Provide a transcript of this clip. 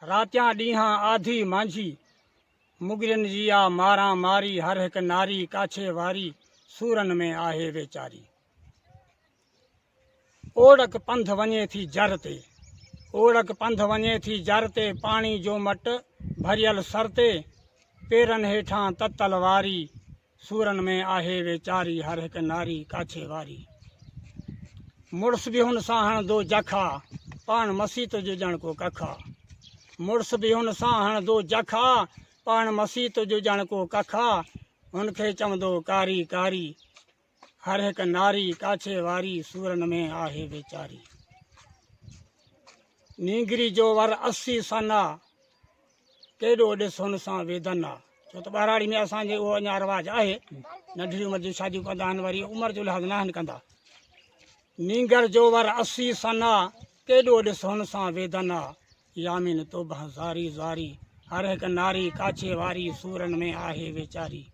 रात्यां ॾींहां आधी मांझी मुगरिन जी आ मारा मारी हर हिक नारी काछे वारी सूरन में आहे वेचारी। ओड़क पंध वञे थी जर ते ओड़क पंध वञे थी जर ते पाणी जो मट भरियल सर ते पेरन हेठां ततल वारी सूरन में आहे वेचारी हर हिक नारी काछे वारी। मुड़स भी हुन सां हणंदो जखा पाण मसीत जो ॼण को कखा। मुड़स भी हुन सां हणंदो जखा पाण मसीत जो ॼण को कखा। हुनखे चवंदो कारी कारी हर हिक नारी काछे वारी सूरन में आहे वेचारी। नींगरी जो वर 80 सना केॾो ॾिस हुन सां वेदन आहे। छो त ॿाराड़ी में असांजे उहो अञा रिवाज आहे, नंढड़ी उमिरि जी शादियूं कंदा आहिनि, वरी उमिरि जो लिहाज़ न आहिनि कंदा। नींगर जो वर 80 सना केॾो ॾिस हुन सां वेदन आहे। यामिन तोबह ज़ारी ज़ारी हर हिक नारी काछे वारी सूरन में आहे वेचारी।